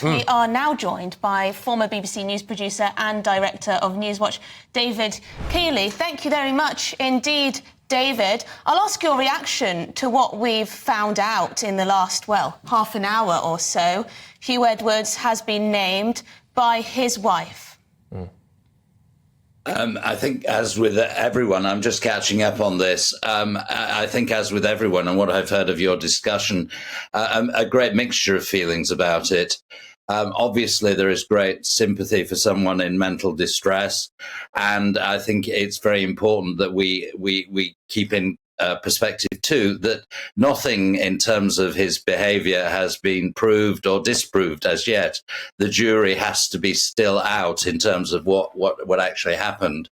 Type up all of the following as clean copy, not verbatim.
We are now joined by former BBC News producer and director of Newswatch, David Keighley. Thank you very much indeed, David. I'll ask your reaction to what we've found out in the last, well, half an hour or so. Huw Edwards has been named by his wife. I think, as with everyone, I'm just catching up on this. I think, as with everyone, and what I've heard of your discussion, a great mixture of feelings about it. Obviously, there is great sympathy for someone in mental distress, and I think it's very important that we keep in perspective too that nothing in terms of his behaviour has been proved or disproved as yet. The jury has to be still out in terms of what actually happened.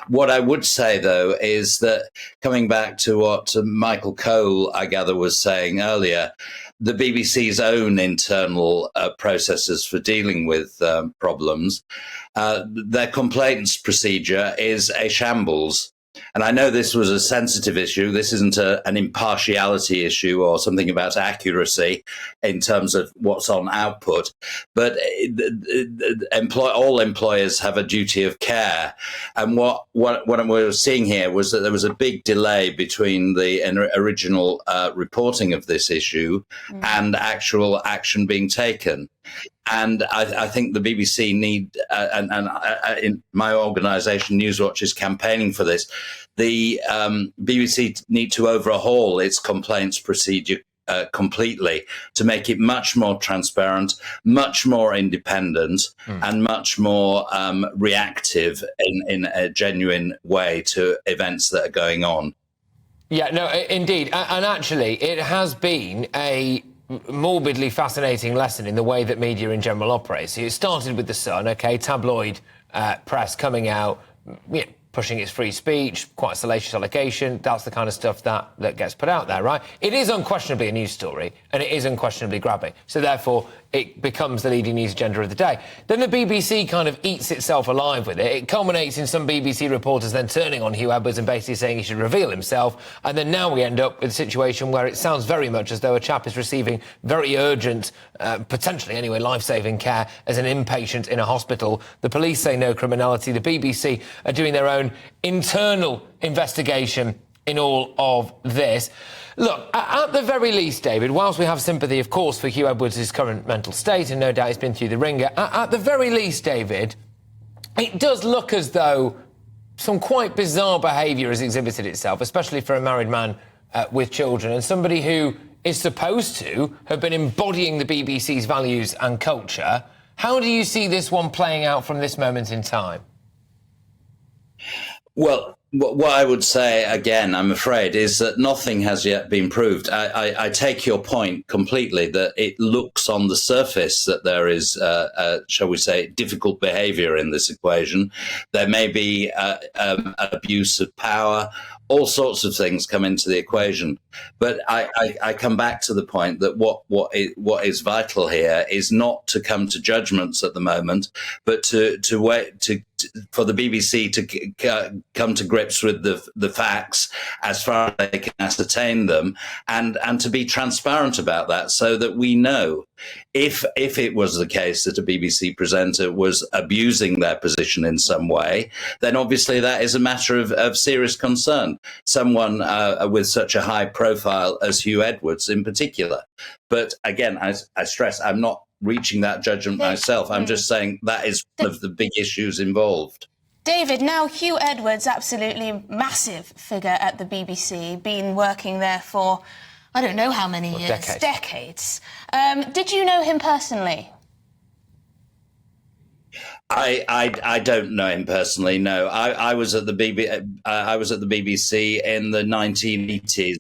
What I would say, though, is that coming back to what Michael Cole, I gather, was saying earlier, the BBC's own internal processes for dealing with problems, their complaints procedure is a shambles. And I know this was a sensitive issue. This isn't an impartiality issue or something about accuracy in terms of what's on output. But all employers have a duty of care. And what we were seeing here was that there was a big delay between the original reporting of this issue and actual action being taken. And I think the BBC need, and in my organisation, Newswatch, is campaigning for this. The BBC need to overhaul its complaints procedure completely to make it much more transparent, much more independent, and much more reactive in a genuine way to events that are going on. Yeah, no, indeed. And actually, it has been a morbidly fascinating lesson in the way that media in general operates. It started with The Sun, OK, tabloid press coming out, pushing its free speech, quite salacious allegation. That's the kind of stuff that gets put out there, right? It is unquestionably a news story, and it is unquestionably grabbing. So therefore, it becomes the leading news agenda of the day. Then the BBC kind of eats itself alive with it. It culminates in some BBC reporters then turning on Huw Edwards and basically saying he should reveal himself. And then now we end up with a situation where it sounds very much as though a chap is receiving very urgent, potentially anyway, life-saving care as an inpatient in a hospital. The police say no criminality. The BBC are doing their own internal investigation in all of this. Look, at the very least, David, whilst we have sympathy, of course, for Huw Edwards' current mental state, and no doubt he's been through the ringer, at the very least, David, it does look as though some quite bizarre behaviour has exhibited itself, especially for a married man with children, and somebody who is supposed to have been embodying the BBC's values and culture. How do you see this one playing out from this moment in time? Well, what I would say, again, I'm afraid, is that nothing has yet been proved. I take your point completely that it looks on the surface that there is, shall we say, difficult behaviour in this equation. There may be abuse of power. All sorts of things come into the equation. But I come back to the point that what is vital here is not to come to judgments at the moment, but to wait for the BBC to come to grips with the facts as far as they can ascertain them, and to be transparent about that, so that we know if it was the case that a BBC presenter was abusing their position in some way, then obviously that is a matter of serious concern. Someone with such a high profile as Huw Edwards in particular. But again, I stress, I'm not reaching that judgment myself. I'm just saying that is one of the big issues involved. David, now Huw Edwards, absolutely massive figure at the BBC, been working there for I don't know how many years. Decades. Did you know him personally? I don't know him personally. No, I was at the BBC in the 1980s,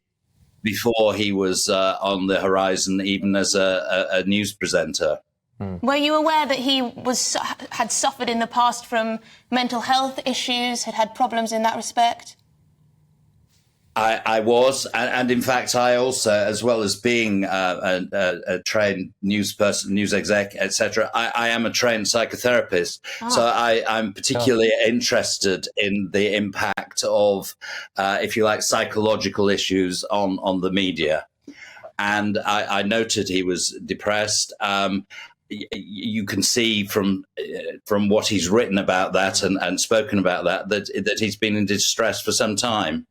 before he was on the horizon, even as a news presenter. Were you aware that he had suffered in the past from mental health issues, had problems in that respect? I was, and in fact, I also, as well as being a trained news person, news exec, etc., I am a trained psychotherapist. So I'm particularly interested in the impact of, if you like, psychological issues on the media. And I noted he was depressed. you can see from what he's written about that and spoken about that he's been in distress for some time.